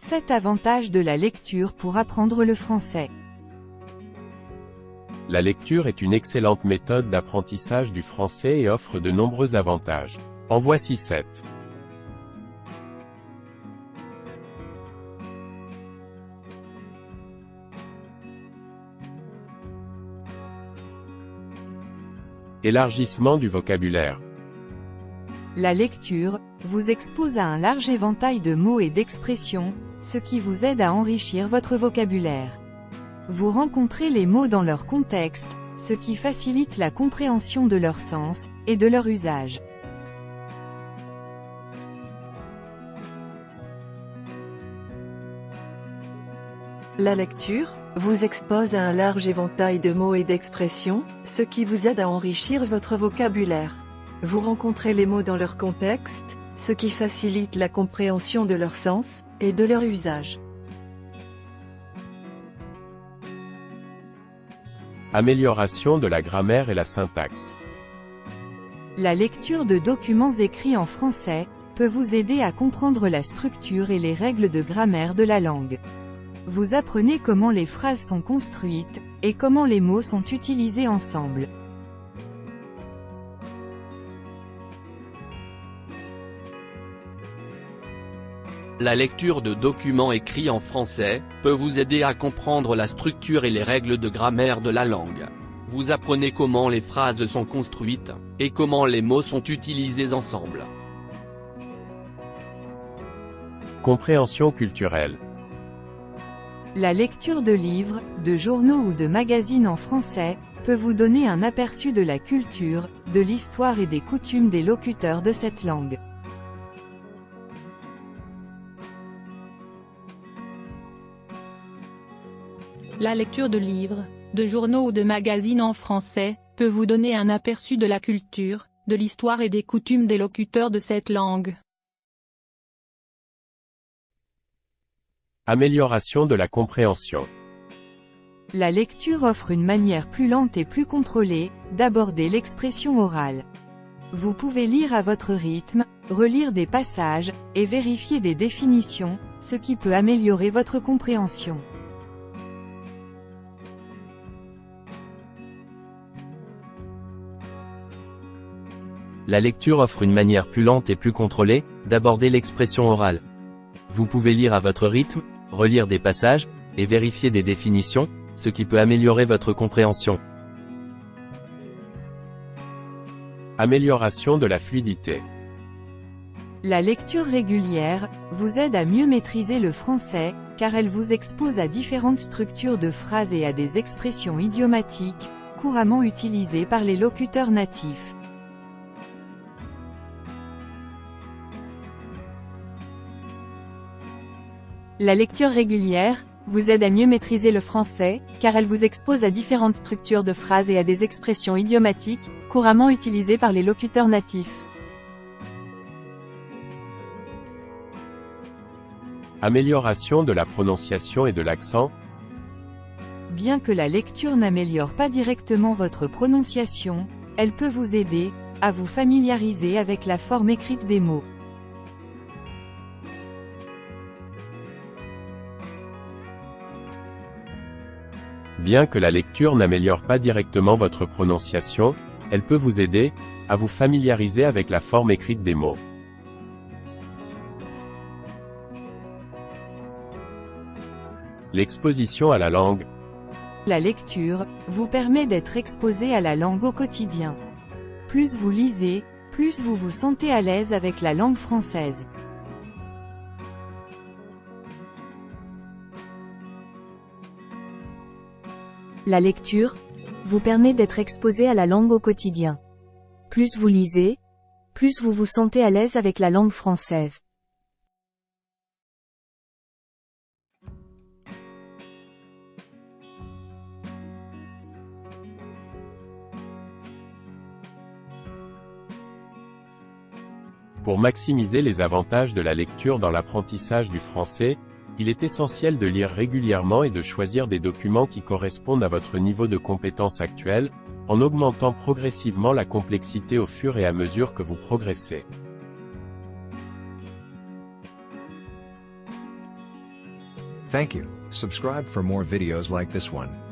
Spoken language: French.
7 avantages de la lecture pour apprendre le français. La lecture est une excellente méthode d'apprentissage du français et offre de nombreux avantages. En voici 7. Élargissement du vocabulaire. La lecture vous expose à un large éventail de mots et d'expressions, ce qui vous aide à enrichir votre vocabulaire. Vous rencontrez les mots dans leur contexte, ce qui facilite la compréhension de leur sens et de leur usage. La lecture vous expose à un large éventail de mots et d'expressions, ce qui vous aide à enrichir votre vocabulaire. Vous rencontrez les mots dans leur contexte, ce qui facilite la compréhension de leur sens et de leur usage. Amélioration de la grammaire et la syntaxe. La lecture de documents écrits en français peut vous aider à comprendre la structure et les règles de grammaire de la langue. Vous apprenez comment les phrases sont construites, et comment les mots sont utilisés ensemble. La lecture de documents écrits en français peut vous aider à comprendre la structure et les règles de grammaire de la langue. Vous apprenez comment les phrases sont construites, et comment les mots sont utilisés ensemble. Compréhension culturelle. La lecture de livres, de journaux ou de magazines en français peut vous donner un aperçu de la culture, de l'histoire et des coutumes des locuteurs de cette langue. La lecture de livres, de journaux ou de magazines en français peut vous donner un aperçu de la culture, de l'histoire et des coutumes des locuteurs de cette langue. Amélioration de la compréhension. La lecture offre une manière plus lente et plus contrôlée d'aborder l'expression orale. Vous pouvez lire à votre rythme, relire des passages, et vérifier des définitions, ce qui peut améliorer votre compréhension. La lecture offre une manière plus lente et plus contrôlée d'aborder l'expression orale. Vous pouvez lire à votre rythme, relire des passages, et vérifier des définitions, ce qui peut améliorer votre compréhension. Amélioration de la fluidité. La lecture régulière vous aide à mieux maîtriser le français, car elle vous expose à différentes structures de phrases et à des expressions idiomatiques, couramment utilisées par les locuteurs natifs. La lecture régulière vous aide à mieux maîtriser le français, car elle vous expose à différentes structures de phrases et à des expressions idiomatiques, couramment utilisées par les locuteurs natifs. Amélioration de la prononciation et de l'accent. Bien que la lecture n'améliore pas directement votre prononciation, elle peut vous aider à vous familiariser avec la forme écrite des mots. Bien que la lecture n'améliore pas directement votre prononciation, elle peut vous aider à vous familiariser avec la forme écrite des mots. L'exposition à la langue. La lecture vous permet d'être exposé à la langue au quotidien. Plus vous lisez, plus vous vous sentez à l'aise avec la langue française. La lecture vous permet d'être exposé à la langue au quotidien. Plus vous lisez, plus vous vous sentez à l'aise avec la langue française. Pour maximiser les avantages de la lecture dans l'apprentissage du français, il est essentiel de lire régulièrement et de choisir des documents qui correspondent à votre niveau de compétence actuel, en augmentant progressivement la complexité au fur et à mesure que vous progressez. Thank you. Subscribe for more videos like this one.